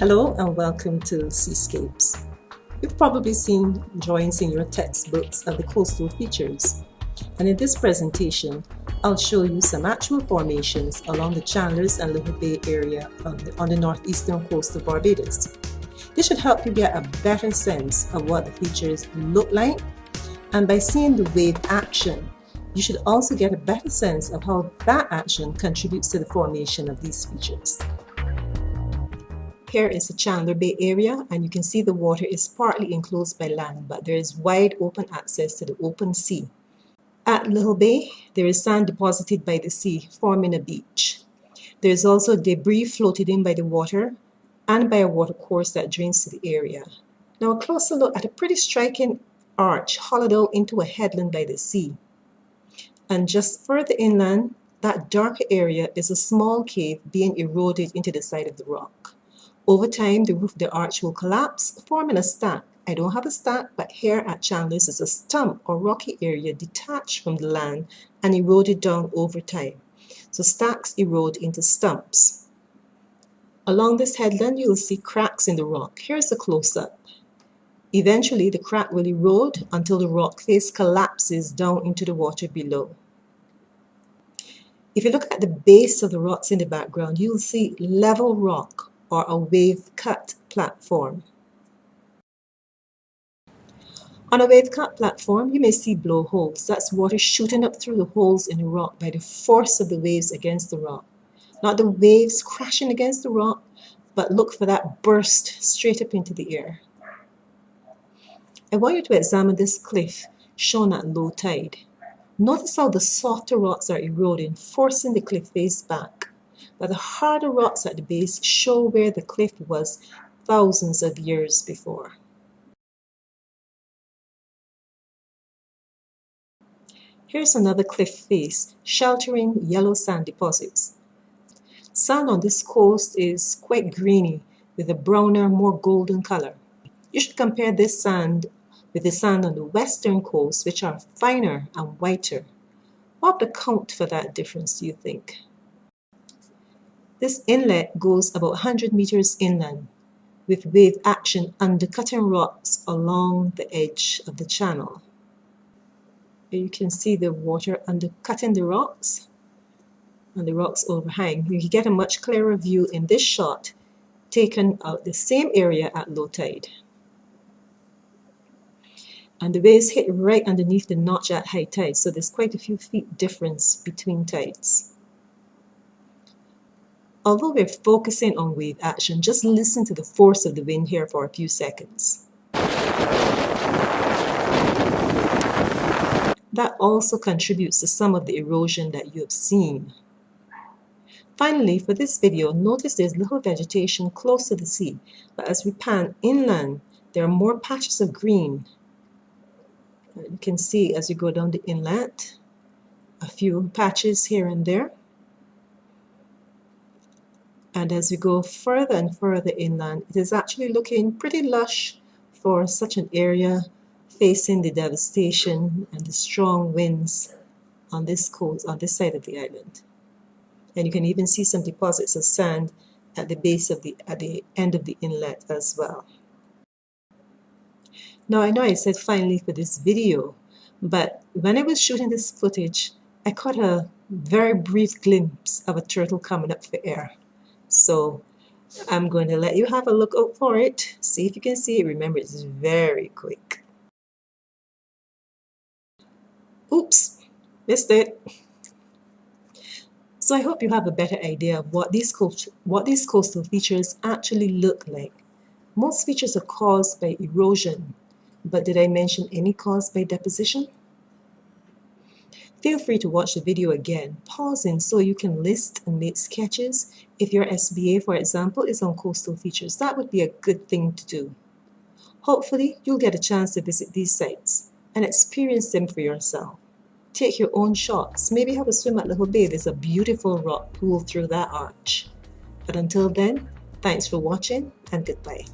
Hello and welcome to Seascapes. You've probably seen drawings in your textbooks of the coastal features, and in this presentation I'll show you some actual formations along the Chandlers and Little Bay area on the northeastern coast of Barbados. This should help you get a better sense of what the features look like, and by seeing the wave action you should also get a better sense of how that action contributes to the formation of these features. Here is the Chandler Bay area, and you can see the water is partly enclosed by land, but there is wide open access to the open sea. At Little Bay, there is sand deposited by the sea, forming a beach. There is also debris floated in by the water and by a watercourse that drains to the area. Now a closer look at a pretty striking arch hollowed out into a headland by the sea. And just further inland, that darker area is a small cave being eroded into the side of the rock. Over time, the roof of the arch will collapse, forming a stack. I don't have a stack, but here at Chandler's is a stump or rocky area detached from the land and eroded down over time. So stacks erode into stumps. Along this headland, you will see cracks in the rock. Here's a close-up. Eventually, the crack will erode until the rock face collapses down into the water below. If you look at the base of the rocks in the background, you will see level rock, or a wave-cut platform. On a wave-cut platform, you may see blowholes. That's water shooting up through the holes in the rock by the force of the waves against the rock. Not the waves crashing against the rock, but look for that burst straight up into the air. I want you to examine this cliff shown at low tide. Notice how the softer rocks are eroding, forcing the cliff face back. But the harder rocks at the base show where the cliff was thousands of years before. Here's another cliff face sheltering yellow sand deposits. Sand on this coast is quite greeny with a browner, more golden color. You should compare this sand with the sand on the western coast, which are finer and whiter. What would account for that difference, do you think? This inlet goes about 100 meters inland, with wave action undercutting rocks along the edge of the channel. Here you can see the water undercutting the rocks, and the rocks overhang. You can get a much clearer view in this shot, taken out the same area at low tide. And the waves hit right underneath the notch at high tide, so there's quite a few feet difference between tides. Although we're focusing on wave action, just listen to the force of the wind here for a few seconds. That also contributes to some of the erosion that you have seen. Finally, for this video, notice there's little vegetation close to the sea, but as we pan inland, there are more patches of green. You can see as you go down the inlet, a few patches here and there. And as we go further and further inland, it is actually looking pretty lush for such an area facing the devastation and the strong winds on this coast, on this side of the island. And you can even see some deposits of sand at the base of at the end of the inlet as well. Now I know I said finally for this video, but when I was shooting this footage, I caught a very brief glimpse of a turtle coming up for air. So I'm going to let you have a look out for it. See if you can see it. Remember, it's very quick. Oops, missed it. So I hope you have a better idea of what these coastal features actually look like. Most features are caused by erosion, but did I mention any caused by deposition? Feel free to watch the video again, pausing so you can list and make sketches. If your SBA, for example, is on coastal features, that would be a good thing to do. Hopefully, you'll get a chance to visit these sites and experience them for yourself. Take your own shots. Maybe have a swim at Little Bay. There's a beautiful rock pool through that arch. But until then, thanks for watching and goodbye.